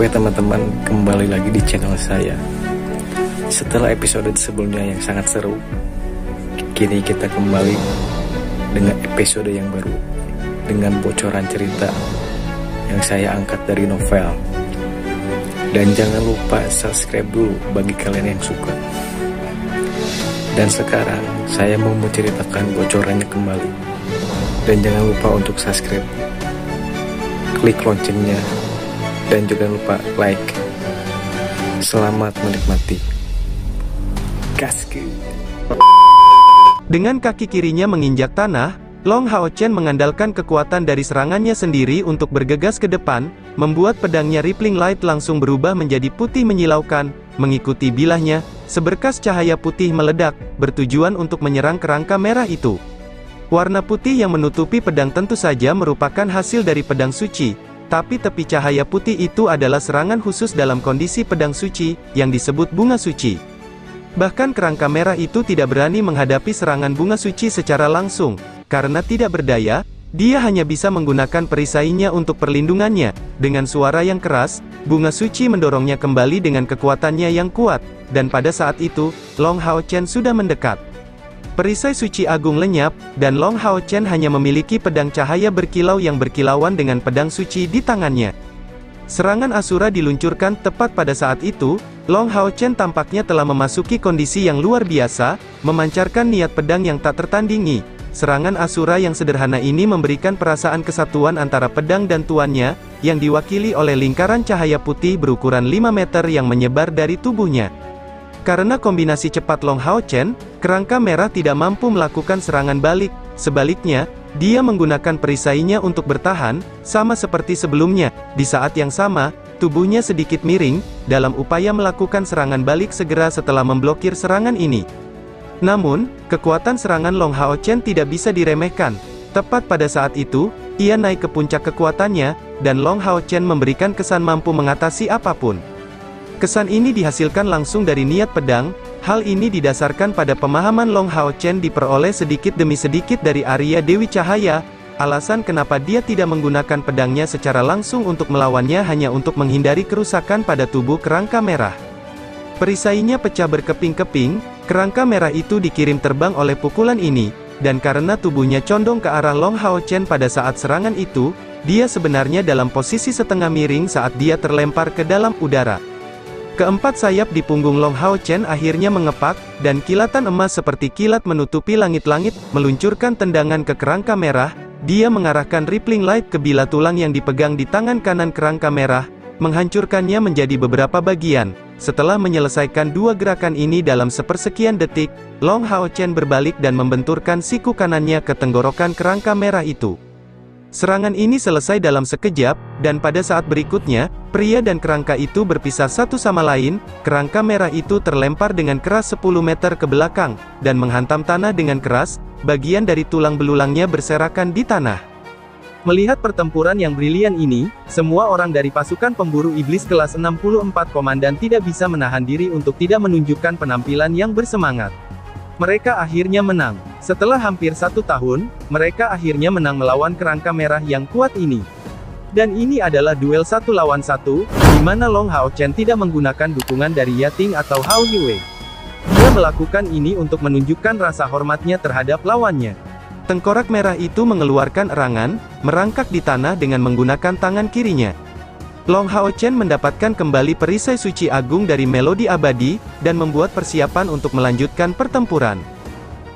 Oke teman-teman, kembali lagi di channel saya. Setelah episode sebelumnya yang sangat seru, kini kita kembali dengan episode yang baru, dengan bocoran cerita yang saya angkat dari novel. Dan jangan lupa subscribe dulu bagi kalian yang suka. Dan sekarang saya mau menceritakan bocorannya kembali. Dan jangan lupa untuk subscribe, klik loncengnya, dan jangan lupa like. Selamat menikmati. Gaskeun. Dengan kaki kirinya menginjak tanah, Long Hao Chen mengandalkan kekuatan dari serangannya sendiri untuk bergegas ke depan, membuat pedangnya Rippling Light langsung berubah menjadi putih menyilaukan. Mengikuti bilahnya, seberkas cahaya putih meledak, bertujuan untuk menyerang kerangka merah itu. Warna putih yang menutupi pedang tentu saja merupakan hasil dari pedang suci, tapi tepi cahaya putih itu adalah serangan khusus dalam kondisi pedang suci, yang disebut bunga suci. Bahkan kerangka merah itu tidak berani menghadapi serangan bunga suci secara langsung. Karena tidak berdaya, dia hanya bisa menggunakan perisainya untuk perlindungannya. Dengan suara yang keras, bunga suci mendorongnya kembali dengan kekuatannya yang kuat, dan pada saat itu, Long Hao Chen sudah mendekat. Perisai suci agung lenyap, dan Long Hao Chen hanya memiliki pedang cahaya berkilau yang berkilauan dengan pedang suci di tangannya. Serangan Asura diluncurkan tepat pada saat itu. Long Hao Chen tampaknya telah memasuki kondisi yang luar biasa, memancarkan niat pedang yang tak tertandingi. Serangan Asura yang sederhana ini memberikan perasaan kesatuan antara pedang dan tuannya, yang diwakili oleh lingkaran cahaya putih berukuran 5 meter yang menyebar dari tubuhnya. Karena kombinasi cepat Long Hao Chen, kerangka merah tidak mampu melakukan serangan balik. Sebaliknya, dia menggunakan perisainya untuk bertahan, sama seperti sebelumnya. Di saat yang sama, tubuhnya sedikit miring, dalam upaya melakukan serangan balik segera setelah memblokir serangan ini. Namun, kekuatan serangan Long Hao Chen tidak bisa diremehkan. Tepat pada saat itu, ia naik ke puncak kekuatannya, dan Long Hao Chen memberikan kesan mampu mengatasi apapun. Kesan ini dihasilkan langsung dari niat pedang. Hal ini didasarkan pada pemahaman Long Hao Chen diperoleh sedikit demi sedikit dari Arya Dewi Cahaya. Alasan kenapa dia tidak menggunakan pedangnya secara langsung untuk melawannya hanya untuk menghindari kerusakan pada tubuh kerangka merah. Perisainya pecah berkeping-keping, kerangka merah itu dikirim terbang oleh pukulan ini, dan karena tubuhnya condong ke arah Long Hao Chen pada saat serangan itu, dia sebenarnya dalam posisi setengah miring saat dia terlempar ke dalam udara. Keempat sayap di punggung Long Hao Chen akhirnya mengepak, dan kilatan emas seperti kilat menutupi langit-langit, meluncurkan tendangan ke kerangka merah. Dia mengarahkan Rippling Light ke bilah tulang yang dipegang di tangan kanan kerangka merah, menghancurkannya menjadi beberapa bagian. Setelah menyelesaikan dua gerakan ini dalam sepersekian detik, Long Hao Chen berbalik dan membenturkan siku kanannya ke tenggorokan kerangka merah itu. Serangan ini selesai dalam sekejap, dan pada saat berikutnya, pria dan kerangka itu berpisah satu sama lain. Kerangka merah itu terlempar dengan keras 10 meter ke belakang, dan menghantam tanah dengan keras. Bagian dari tulang belulangnya berserakan di tanah. Melihat pertempuran yang brilian ini, semua orang dari pasukan pemburu iblis kelas 64 komandan tidak bisa menahan diri untuk tidak menunjukkan penampilan yang bersemangat. Mereka akhirnya menang. Setelah hampir 1 tahun, mereka akhirnya menang melawan kerangka merah yang kuat ini. Dan ini adalah duel 1 lawan 1, di mana Long Hao Chen tidak menggunakan dukungan dari Yating atau Hao Yue. Dia melakukan ini untuk menunjukkan rasa hormatnya terhadap lawannya. Tengkorak merah itu mengeluarkan erangan, merangkak di tanah dengan menggunakan tangan kirinya. Long Hao Chen mendapatkan kembali perisai suci agung dari melodi abadi, dan membuat persiapan untuk melanjutkan pertempuran.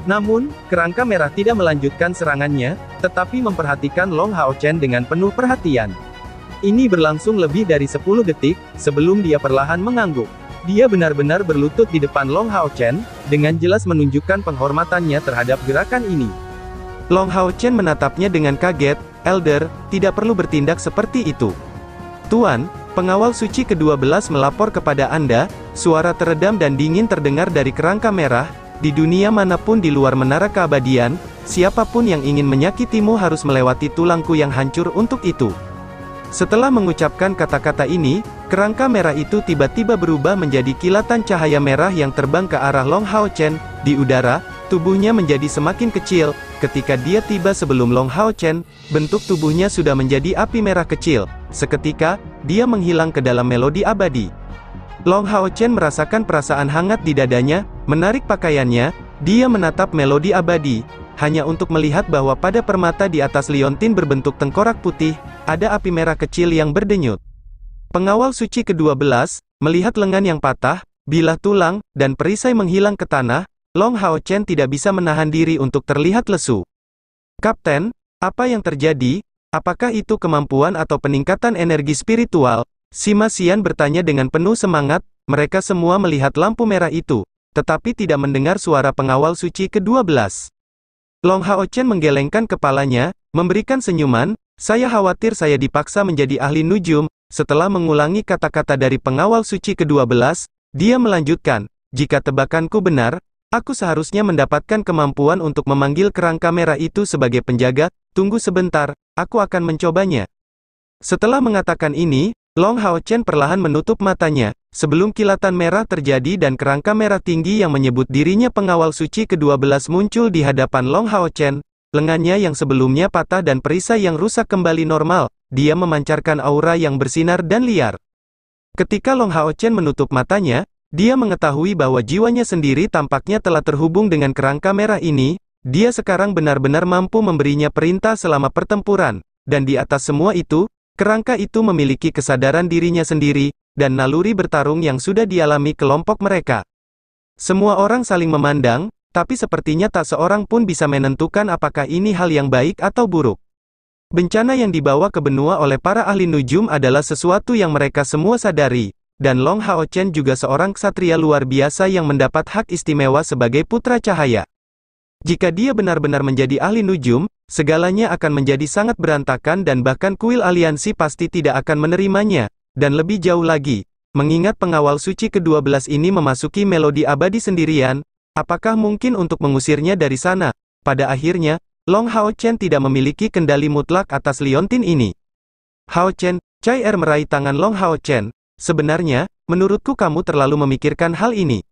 Namun, kerangka merah tidak melanjutkan serangannya, tetapi memperhatikan Long Hao Chen dengan penuh perhatian. Ini berlangsung lebih dari 10 detik, sebelum dia perlahan mengangguk. Dia benar-benar berlutut di depan Long Hao Chen, dengan jelas menunjukkan penghormatannya terhadap gerakan ini. Long Hao Chen menatapnya dengan kaget. "Elder, tidak perlu bertindak seperti itu." "Tuan, pengawal suci ke-12 melapor kepada Anda." Suara teredam dan dingin terdengar dari kerangka merah. "Di dunia manapun di luar menara keabadian, siapapun yang ingin menyakitimu harus melewati tulangku yang hancur untuk itu." Setelah mengucapkan kata-kata ini, kerangka merah itu tiba-tiba berubah menjadi kilatan cahaya merah yang terbang ke arah Long Hao Chen. Di udara, tubuhnya menjadi semakin kecil. Ketika dia tiba sebelum Long Hao Chen, bentuk tubuhnya sudah menjadi api merah kecil. Seketika, dia menghilang ke dalam melodi abadi. Long Hao Chen merasakan perasaan hangat di dadanya, menarik pakaiannya, dia menatap melodi abadi, hanya untuk melihat bahwa pada permata di atas liontin berbentuk tengkorak putih, ada api merah kecil yang berdenyut. Pengawal suci ke-12, melihat lengan yang patah, bilah tulang, dan perisai menghilang ke tanah, Long Hao Chen tidak bisa menahan diri untuk terlihat lesu. "Kapten, apa yang terjadi? Apakah itu kemampuan atau peningkatan energi spiritual?" Sima Xian bertanya dengan penuh semangat. Mereka semua melihat lampu merah itu, tetapi tidak mendengar suara pengawal suci ke-12. Long Hao Chen menggelengkan kepalanya, memberikan senyuman, "Saya khawatir saya dipaksa menjadi ahli nujum." Setelah mengulangi kata-kata dari pengawal suci ke-12, dia melanjutkan, "Jika tebakanku benar, aku seharusnya mendapatkan kemampuan untuk memanggil kerangka merah itu sebagai penjaga. Tunggu sebentar, aku akan mencobanya." Setelah mengatakan ini, Long Hao Chen perlahan menutup matanya, sebelum kilatan merah terjadi dan kerangka merah tinggi yang menyebut dirinya pengawal suci ke-12 muncul di hadapan Long Hao Chen. Lengannya yang sebelumnya patah dan perisai yang rusak kembali normal, dia memancarkan aura yang bersinar dan liar. Ketika Long Hao Chen menutup matanya, dia mengetahui bahwa jiwanya sendiri tampaknya telah terhubung dengan kerangka merah ini. Dia sekarang benar-benar mampu memberinya perintah selama pertempuran, dan di atas semua itu, kerangka itu memiliki kesadaran dirinya sendiri, dan naluri bertarung yang sudah dialami kelompok mereka. Semua orang saling memandang, tapi sepertinya tak seorang pun bisa menentukan apakah ini hal yang baik atau buruk. Bencana yang dibawa ke benua oleh para ahli nujum adalah sesuatu yang mereka semua sadari, dan Long Hao Chen juga seorang ksatria luar biasa yang mendapat hak istimewa sebagai putra cahaya. Jika dia benar-benar menjadi ahli nujum, segalanya akan menjadi sangat berantakan dan bahkan kuil aliansi pasti tidak akan menerimanya. Dan lebih jauh lagi, mengingat pengawal suci ke-12 ini memasuki melodi abadi sendirian, apakah mungkin untuk mengusirnya dari sana? Pada akhirnya, Long Hao Chen tidak memiliki kendali mutlak atas liontin ini. "Hao Chen," Chai Er meraih tangan Long Hao Chen. "Sebenarnya, menurutku kamu terlalu memikirkan hal ini.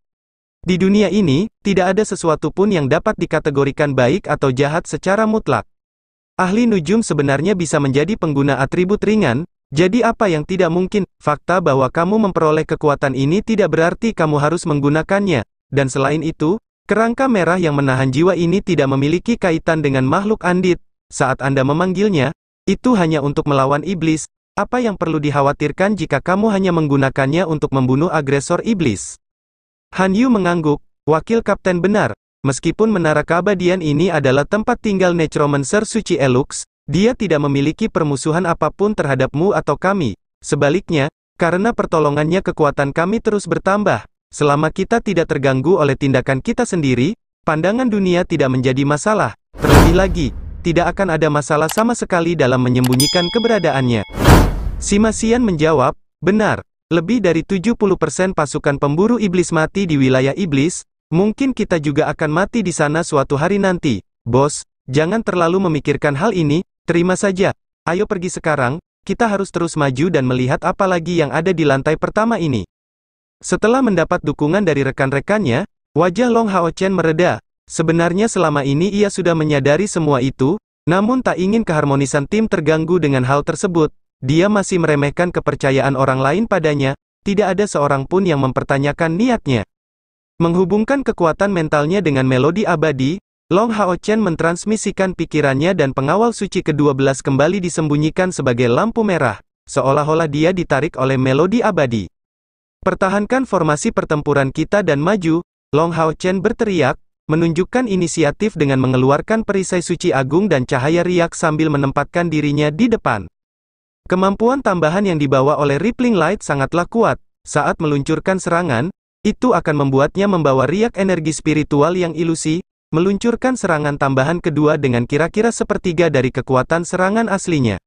Di dunia ini, tidak ada sesuatu pun yang dapat dikategorikan baik atau jahat secara mutlak. Ahli nujum sebenarnya bisa menjadi pengguna atribut ringan, jadi apa yang tidak mungkin? Fakta bahwa kamu memperoleh kekuatan ini tidak berarti kamu harus menggunakannya, dan selain itu, kerangka merah yang menahan jiwa ini tidak memiliki kaitan dengan makhluk andit. Saat Anda memanggilnya, itu hanya untuk melawan iblis. Apa yang perlu dikhawatirkan jika kamu hanya menggunakannya untuk membunuh agresor iblis?" Han Yu mengangguk, "Wakil Kapten benar. Meskipun menara keabadian ini adalah tempat tinggal Necromancer suci Elux, dia tidak memiliki permusuhan apapun terhadapmu atau kami. Sebaliknya, karena pertolongannya kekuatan kami terus bertambah. Selama kita tidak terganggu oleh tindakan kita sendiri, pandangan dunia tidak menjadi masalah. Terlebih lagi, tidak akan ada masalah sama sekali dalam menyembunyikan keberadaannya." Sima Xian menjawab, "Benar. Lebih dari 70% pasukan pemburu iblis mati di wilayah iblis, mungkin kita juga akan mati di sana suatu hari nanti. Bos, jangan terlalu memikirkan hal ini, terima saja. Ayo pergi sekarang, kita harus terus maju dan melihat apa lagi yang ada di lantai pertama ini." Setelah mendapat dukungan dari rekan-rekannya, wajah Long Hao Chen mereda. Sebenarnya selama ini ia sudah menyadari semua itu, namun tak ingin keharmonisan tim terganggu dengan hal tersebut. Dia masih meremehkan kepercayaan orang lain padanya, tidak ada seorang pun yang mempertanyakan niatnya. Menghubungkan kekuatan mentalnya dengan melodi abadi, Long Hao Chen mentransmisikan pikirannya dan pengawal suci ke-12 kembali disembunyikan sebagai lampu merah, seolah-olah dia ditarik oleh melodi abadi. "Pertahankan formasi pertempuran kita dan maju," Long Hao Chen berteriak, menunjukkan inisiatif dengan mengeluarkan perisai suci agung dan cahaya riak sambil menempatkan dirinya di depan. Kemampuan tambahan yang dibawa oleh Rippling Light sangatlah kuat. Saat meluncurkan serangan, itu akan membuatnya membawa riak energi spiritual yang ilusi, meluncurkan serangan tambahan kedua dengan kira-kira sepertiga dari kekuatan serangan aslinya.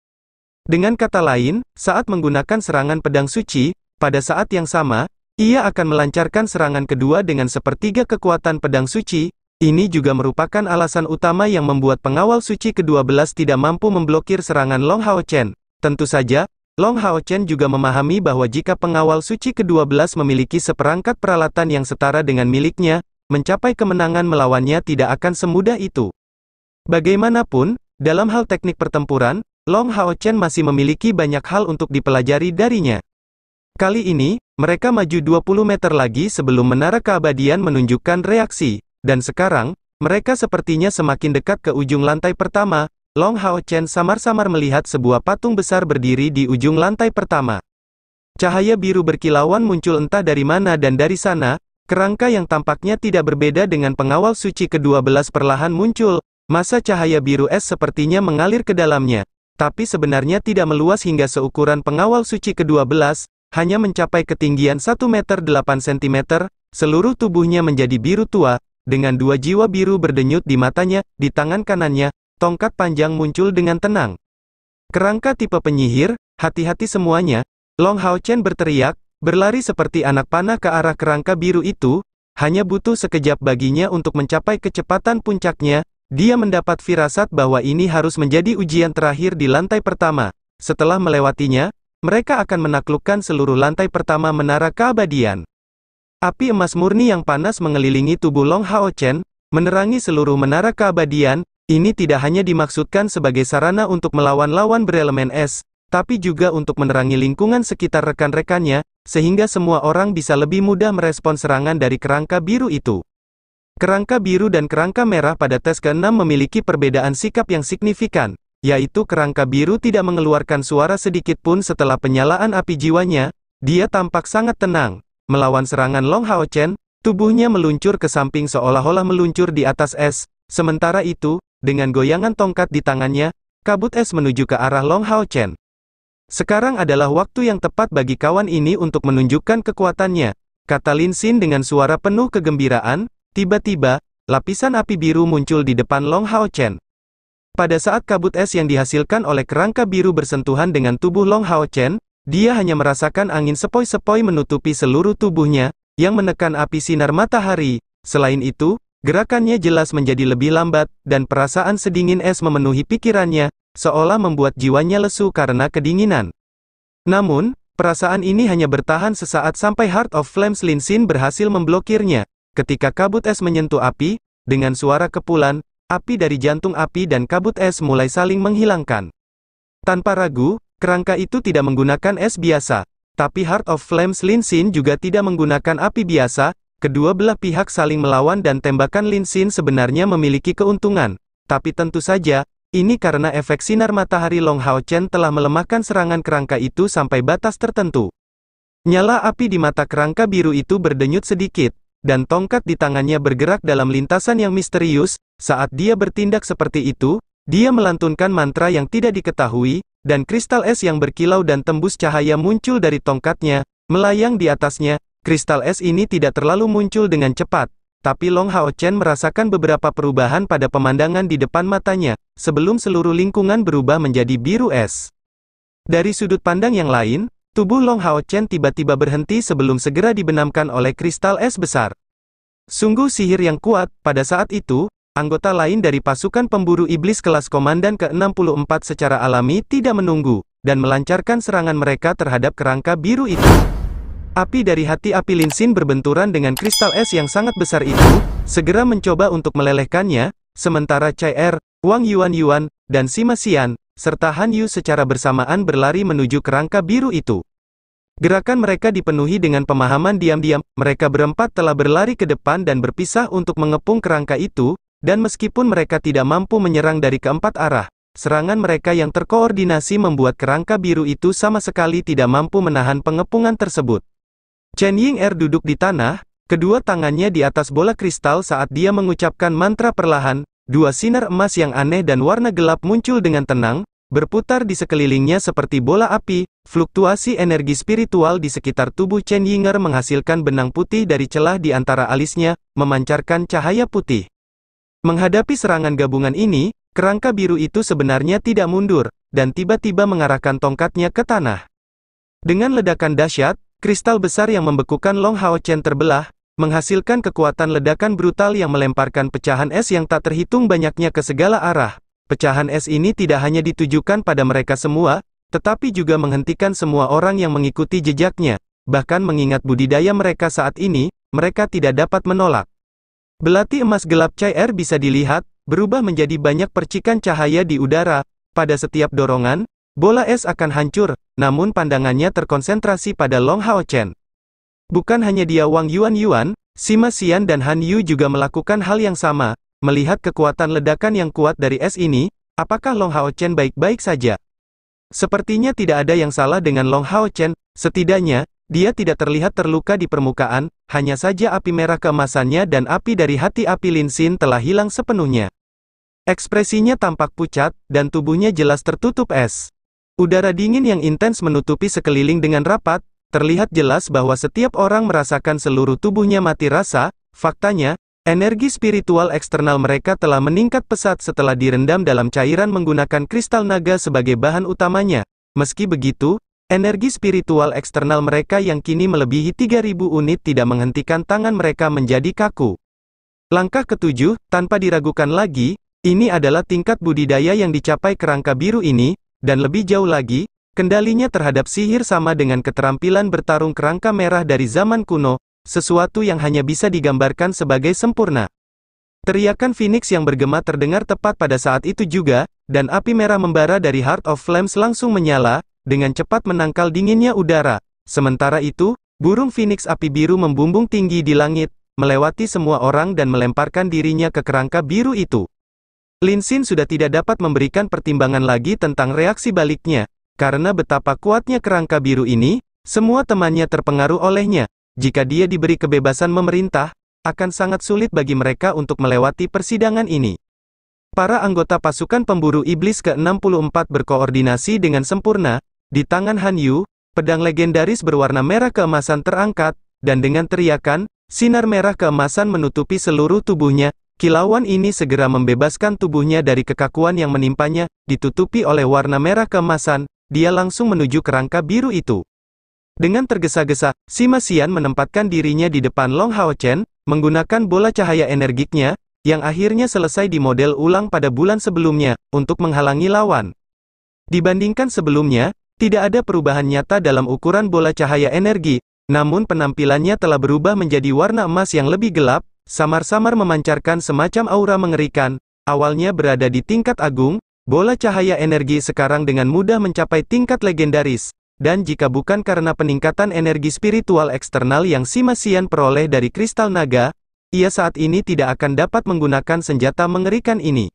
Dengan kata lain, saat menggunakan serangan pedang suci, pada saat yang sama, ia akan melancarkan serangan kedua dengan sepertiga kekuatan pedang suci. Ini juga merupakan alasan utama yang membuat pengawal suci ke-12 tidak mampu memblokir serangan Long Hao Chen. Tentu saja, Long Hao Chen juga memahami bahwa jika pengawal suci ke-12 memiliki seperangkat peralatan yang setara dengan miliknya, mencapai kemenangan melawannya tidak akan semudah itu. Bagaimanapun, dalam hal teknik pertempuran, Long Hao Chen masih memiliki banyak hal untuk dipelajari darinya. Kali ini, mereka maju 20 meter lagi sebelum menara keabadian menunjukkan reaksi, dan sekarang, mereka sepertinya semakin dekat ke ujung lantai pertama. Long Hao Chen samar-samar melihat sebuah patung besar berdiri di ujung lantai pertama. Cahaya biru berkilauan muncul entah dari mana dan dari sana, kerangka yang tampaknya tidak berbeda dengan pengawal suci ke-12 perlahan muncul, masa cahaya biru es sepertinya mengalir ke dalamnya. Tapi sebenarnya tidak meluas hingga seukuran pengawal suci ke-12, hanya mencapai ketinggian 1 meter 8 cm, seluruh tubuhnya menjadi biru tua, dengan 2 jiwa biru berdenyut di matanya, di tangan kanannya, tongkat panjang muncul dengan tenang. Kerangka tipe penyihir, hati-hati semuanya, Long Hao Chen berteriak, berlari seperti anak panah ke arah kerangka biru itu, hanya butuh sekejap baginya untuk mencapai kecepatan puncaknya. Dia mendapat firasat bahwa ini harus menjadi ujian terakhir di lantai pertama. Setelah melewatinya, mereka akan menaklukkan seluruh lantai pertama menara keabadian. Api emas murni yang panas mengelilingi tubuh Long Hao Chen, menerangi seluruh menara keabadian. Ini tidak hanya dimaksudkan sebagai sarana untuk melawan lawan berelemen es, tapi juga untuk menerangi lingkungan sekitar rekan-rekannya, sehingga semua orang bisa lebih mudah merespon serangan dari kerangka biru itu. Kerangka biru dan kerangka merah pada tes ke-6 memiliki perbedaan sikap yang signifikan, yaitu kerangka biru tidak mengeluarkan suara sedikit pun setelah penyalaan api jiwanya. Dia tampak sangat tenang. Melawan serangan Long Hao Chen, tubuhnya meluncur ke samping seolah-olah meluncur di atas es. Sementara itu, dengan goyangan tongkat di tangannya, kabut es menuju ke arah Long Hao Chen. Sekarang adalah waktu yang tepat bagi kawan ini untuk menunjukkan kekuatannya, kata Lin Xin dengan suara penuh kegembiraan. Tiba-tiba, lapisan api biru muncul di depan Long Hao Chen. Pada saat kabut es yang dihasilkan oleh kerangka biru bersentuhan dengan tubuh Long Hao Chen, dia hanya merasakan angin sepoi-sepoi menutupi seluruh tubuhnya, yang menekan api sinar matahari. Selain itu, gerakannya jelas menjadi lebih lambat, dan perasaan sedingin es memenuhi pikirannya, seolah membuat jiwanya lesu karena kedinginan. Namun, perasaan ini hanya bertahan sesaat sampai Heart of Flames Lin Xin berhasil memblokirnya. Ketika kabut es menyentuh api, dengan suara kepulan, api dari jantung api dan kabut es mulai saling menghilangkan. Tanpa ragu, kerangka itu tidak menggunakan es biasa, tapi Heart of Flames Lin Xin juga tidak menggunakan api biasa. Kedua belah pihak saling melawan dan tembakan Lin Xin sebenarnya memiliki keuntungan. Tapi tentu saja, ini karena efek sinar matahari Long Hao Chen telah melemahkan serangan kerangka itu sampai batas tertentu. Nyala api di mata kerangka biru itu berdenyut sedikit, dan tongkat di tangannya bergerak dalam lintasan yang misterius. Saat dia bertindak seperti itu, dia melantunkan mantra yang tidak diketahui, dan kristal es yang berkilau dan tembus cahaya muncul dari tongkatnya, melayang di atasnya. Kristal es ini tidak terlalu muncul dengan cepat, tapi Long Hao Chen merasakan beberapa perubahan pada pemandangan di depan matanya, sebelum seluruh lingkungan berubah menjadi biru es. Dari sudut pandang yang lain, tubuh Long Hao Chen tiba-tiba berhenti sebelum segera dibenamkan oleh kristal es besar. Sungguh sihir yang kuat. Pada saat itu, anggota lain dari pasukan pemburu iblis kelas komandan ke-64 secara alami tidak menunggu, dan melancarkan serangan mereka terhadap kerangka biru itu. Api dari hati api Lin Xin berbenturan dengan kristal es yang sangat besar itu, segera mencoba untuk melelehkannya, sementara Cai Er, Wang Yuan, dan Sima Xian, serta Han Yu secara bersamaan berlari menuju kerangka biru itu. Gerakan mereka dipenuhi dengan pemahaman diam-diam. Mereka berempat telah berlari ke depan dan berpisah untuk mengepung kerangka itu, dan meskipun mereka tidak mampu menyerang dari keempat arah, serangan mereka yang terkoordinasi membuat kerangka biru itu sama sekali tidak mampu menahan pengepungan tersebut. Chen Ying-er duduk di tanah, kedua tangannya di atas bola kristal saat dia mengucapkan mantra perlahan. Dua sinar emas yang aneh dan warna gelap muncul dengan tenang, berputar di sekelilingnya seperti bola api. Fluktuasi energi spiritual di sekitar tubuh Chen Ying-er menghasilkan benang putih dari celah di antara alisnya, memancarkan cahaya putih. Menghadapi serangan gabungan ini, kerangka biru itu sebenarnya tidak mundur, dan tiba-tiba mengarahkan tongkatnya ke tanah. Dengan ledakan dahsyat, kristal besar yang membekukan Long Hao Chen terbelah, menghasilkan kekuatan ledakan brutal yang melemparkan pecahan es yang tak terhitung banyaknya ke segala arah. Pecahan es ini tidak hanya ditujukan pada mereka semua, tetapi juga menghentikan semua orang yang mengikuti jejaknya. Bahkan mengingat budidaya mereka saat ini, mereka tidak dapat menolak. Belati emas gelap Cai Er bisa dilihat, berubah menjadi banyak percikan cahaya di udara. pada setiap dorongan, bola es akan hancur, namun pandangannya terkonsentrasi pada Long Hao Chen. Bukan hanya dia, Wang Yuan, Sima Xian dan Han Yu juga melakukan hal yang sama. Melihat kekuatan ledakan yang kuat dari es ini, apakah Long Hao Chen baik-baik saja? Sepertinya tidak ada yang salah dengan Long Hao Chen, setidaknya, dia tidak terlihat terluka di permukaan, hanya saja api merah keemasannya dan api dari hati api Lin Xin telah hilang sepenuhnya. Ekspresinya tampak pucat, dan tubuhnya jelas tertutup es. Udara dingin yang intens menutupi sekeliling dengan rapat, terlihat jelas bahwa setiap orang merasakan seluruh tubuhnya mati rasa. Faktanya, energi spiritual eksternal mereka telah meningkat pesat setelah direndam dalam cairan menggunakan kristal naga sebagai bahan utamanya. Meski begitu, energi spiritual eksternal mereka yang kini melebihi 3000 unit tidak menghentikan tangan mereka menjadi kaku. Langkah ketujuh, tanpa diragukan lagi, ini adalah tingkat budidaya yang dicapai kerangka biru ini, dan lebih jauh lagi, kendalinya terhadap sihir sama dengan keterampilan bertarung kerangka merah dari zaman kuno, sesuatu yang hanya bisa digambarkan sebagai sempurna. Teriakan Phoenix yang bergema terdengar tepat pada saat itu juga, dan api merah membara dari Heart of Flames langsung menyala, dengan cepat menangkal dinginnya udara. Sementara itu, burung Phoenix api biru membumbung tinggi di langit, melewati semua orang dan melemparkan dirinya ke kerangka biru itu. Lin Xin sudah tidak dapat memberikan pertimbangan lagi tentang reaksi baliknya, karena betapa kuatnya kerangka biru ini, semua temannya terpengaruh olehnya. Jika dia diberi kebebasan memerintah, akan sangat sulit bagi mereka untuk melewati persidangan ini. Para anggota pasukan pemburu iblis ke-64 berkoordinasi dengan sempurna, di tangan Han Yu, pedang legendaris berwarna merah keemasan terangkat, dan dengan teriakan, sinar merah keemasan menutupi seluruh tubuhnya. Kilauan ini segera membebaskan tubuhnya dari kekakuan yang menimpanya, ditutupi oleh warna merah keemasan, dia langsung menuju kerangka biru itu. Dengan tergesa-gesa, Sima Xian menempatkan dirinya di depan Long Hao Chen, menggunakan bola cahaya energiknya, yang akhirnya selesai di model ulang pada bulan sebelumnya, untuk menghalangi lawan. Dibandingkan sebelumnya, tidak ada perubahan nyata dalam ukuran bola cahaya energi, namun penampilannya telah berubah menjadi warna emas yang lebih gelap, samar-samar memancarkan semacam aura mengerikan. Awalnya berada di tingkat agung, bola cahaya energi sekarang dengan mudah mencapai tingkat legendaris, dan jika bukan karena peningkatan energi spiritual eksternal yang Sima Xian peroleh dari kristal naga, ia saat ini tidak akan dapat menggunakan senjata mengerikan ini.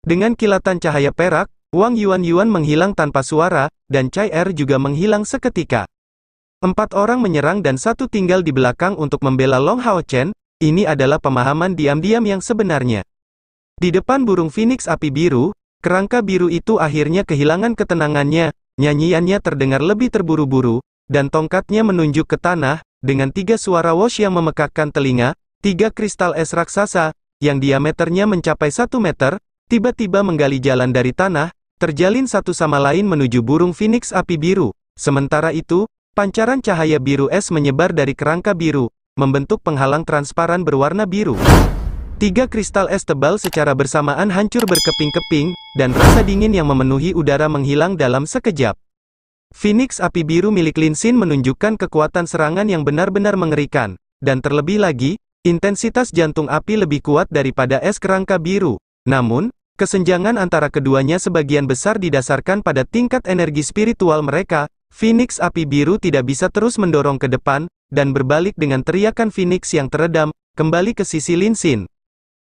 Dengan kilatan cahaya perak, Wang Yuan menghilang tanpa suara, dan Cai Er juga menghilang seketika. 4 orang menyerang dan 1 tinggal di belakang untuk membela Long Hao Chen. Ini adalah pemahaman diam-diam yang sebenarnya. Di depan burung Phoenix api biru, kerangka biru itu akhirnya kehilangan ketenangannya, nyanyiannya terdengar lebih terburu-buru, dan tongkatnya menunjuk ke tanah, dengan 3 suara wosh yang memekakkan telinga, 3 kristal es raksasa, yang diameternya mencapai 1 meter, tiba-tiba menggali jalan dari tanah, terjalin satu sama lain menuju burung Phoenix api biru. Sementara itu, pancaran cahaya biru es menyebar dari kerangka biru, membentuk penghalang transparan berwarna biru. 3 kristal es tebal secara bersamaan hancur berkeping-keping, dan rasa dingin yang memenuhi udara menghilang dalam sekejap. Phoenix api biru milik Lin Xin menunjukkan kekuatan serangan yang benar-benar mengerikan, dan terlebih lagi, intensitas jantung api lebih kuat daripada es kerangka biru. Namun, kesenjangan antara keduanya sebagian besar didasarkan pada tingkat energi spiritual mereka. Phoenix api biru tidak bisa terus mendorong ke depan, dan berbalik dengan teriakan Phoenix yang teredam, kembali ke sisi Lin Xin.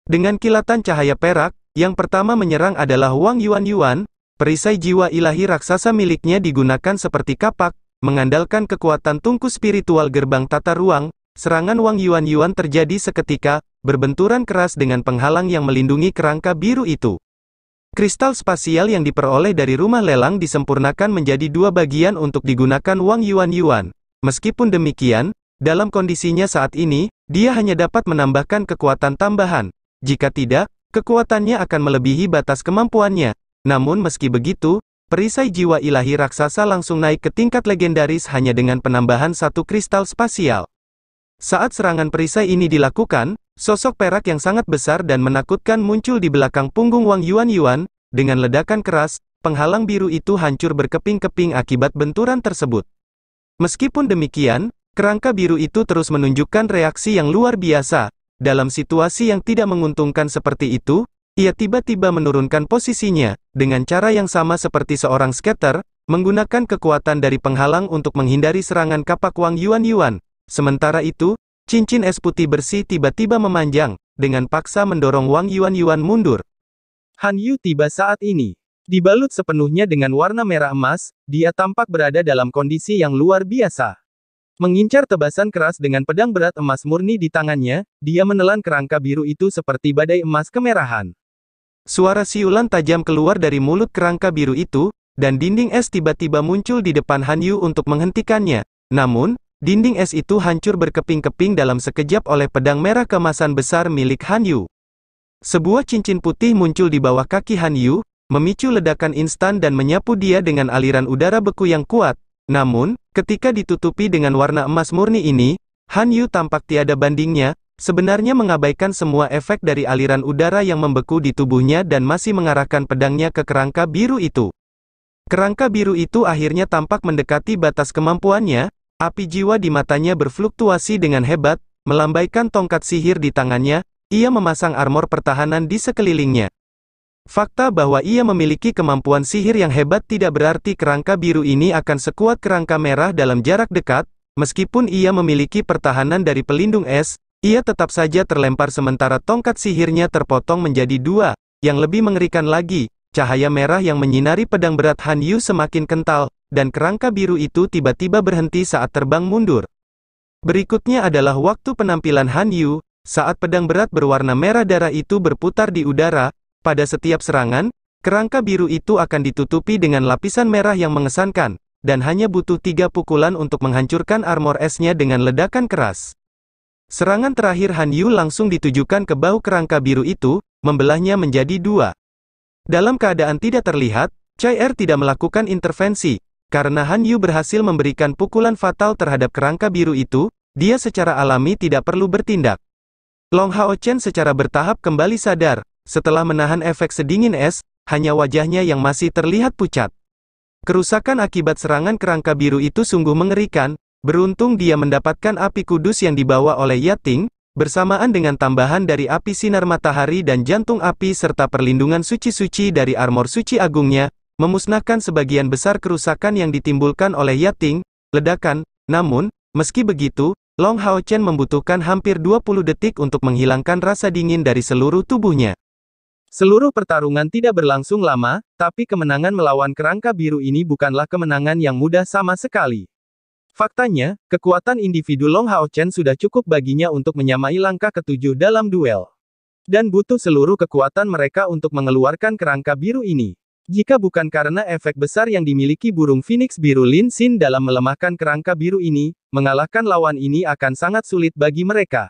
Dengan kilatan cahaya perak, yang pertama menyerang adalah Wang Yuan. Perisai jiwa ilahi raksasa miliknya digunakan seperti kapak, mengandalkan kekuatan tungku spiritual gerbang tata ruang. Serangan Wang Yuan terjadi seketika, berbenturan keras dengan penghalang yang melindungi kerangka biru itu. Kristal spasial yang diperoleh dari rumah lelang disempurnakan menjadi 2 bagian untuk digunakan Wang Yuan. Meskipun demikian, dalam kondisinya saat ini, dia hanya dapat menambahkan kekuatan tambahan. Jika tidak, kekuatannya akan melebihi batas kemampuannya. Namun meski begitu, perisai jiwa ilahi raksasa langsung naik ke tingkat legendaris hanya dengan penambahan 1 kristal spasial. Saat serangan perisai ini dilakukan, sosok perak yang sangat besar dan menakutkan muncul di belakang punggung Wang Yuan. Dengan ledakan keras, penghalang biru itu hancur berkeping-keping akibat benturan tersebut. Meskipun demikian, kerangka biru itu terus menunjukkan reaksi yang luar biasa. Dalam situasi yang tidak menguntungkan seperti itu, ia tiba-tiba menurunkan posisinya, dengan cara yang sama seperti seorang skater, menggunakan kekuatan dari penghalang untuk menghindari serangan kapak Wang Yuan. Sementara itu, cincin es putih bersih tiba-tiba memanjang, dengan paksa mendorong Wang Yuan mundur. Han Yu tiba saat ini. Dibalut sepenuhnya dengan warna merah emas, dia tampak berada dalam kondisi yang luar biasa. Mengincar tebasan keras dengan pedang berat emas murni di tangannya, dia menelan kerangka biru itu seperti badai emas kemerahan. Suara siulan tajam keluar dari mulut kerangka biru itu, dan dinding es tiba-tiba muncul di depan Han Yu untuk menghentikannya. Namun, dinding es itu hancur berkeping-keping dalam sekejap oleh pedang merah keemasan besar milik Han Yu. Sebuah cincin putih muncul di bawah kaki Han Yu, memicu ledakan instan dan menyapu dia dengan aliran udara beku yang kuat. Namun, ketika ditutupi dengan warna emas murni ini, Han Yu tampak tiada bandingnya, sebenarnya mengabaikan semua efek dari aliran udara yang membeku di tubuhnya dan masih mengarahkan pedangnya ke kerangka biru itu. Kerangka biru itu akhirnya tampak mendekati batas kemampuannya, api jiwa di matanya berfluktuasi dengan hebat, melambaikan tongkat sihir di tangannya, ia memasang armor pertahanan di sekelilingnya. Fakta bahwa ia memiliki kemampuan sihir yang hebat tidak berarti kerangka biru ini akan sekuat kerangka merah dalam jarak dekat, meskipun ia memiliki pertahanan dari pelindung es, ia tetap saja terlempar sementara tongkat sihirnya terpotong menjadi dua. Yang lebih mengerikan lagi, cahaya merah yang menyinari pedang berat Han Yu semakin kental, dan kerangka biru itu tiba-tiba berhenti saat terbang mundur. Berikutnya adalah waktu penampilan Han Yu, saat pedang berat berwarna merah darah itu berputar di udara. Pada setiap serangan, kerangka biru itu akan ditutupi dengan lapisan merah yang mengesankan, dan hanya butuh 3 pukulan untuk menghancurkan armor esnya dengan ledakan keras. Serangan terakhir Han Yu langsung ditujukan ke bahu kerangka biru itu, membelahnya menjadi 2. Dalam keadaan tidak terlihat, Chai Er tidak melakukan intervensi, karena Han Yu berhasil memberikan pukulan fatal terhadap kerangka biru itu, dia secara alami tidak perlu bertindak. Long Hao Chen secara bertahap kembali sadar. Setelah menahan efek sedingin es, hanya wajahnya yang masih terlihat pucat. Kerusakan akibat serangan kerangka biru itu sungguh mengerikan, beruntung dia mendapatkan api kudus yang dibawa oleh Yating, bersamaan dengan tambahan dari api sinar matahari dan jantung api serta perlindungan suci-suci dari armor suci agungnya, memusnahkan sebagian besar kerusakan yang ditimbulkan oleh Yating, ledakan. Namun, meski begitu, Long Hao Chen membutuhkan hampir 20 detik untuk menghilangkan rasa dingin dari seluruh tubuhnya. Seluruh pertarungan tidak berlangsung lama, tapi kemenangan melawan kerangka biru ini bukanlah kemenangan yang mudah sama sekali. Faktanya, kekuatan individu Long Hao Chen sudah cukup baginya untuk menyamai langkah ke-7 dalam duel. Dan butuh seluruh kekuatan mereka untuk mengeluarkan kerangka biru ini. Jika bukan karena efek besar yang dimiliki burung Phoenix biru Lin Xin dalam melemahkan kerangka biru ini, mengalahkan lawan ini akan sangat sulit bagi mereka.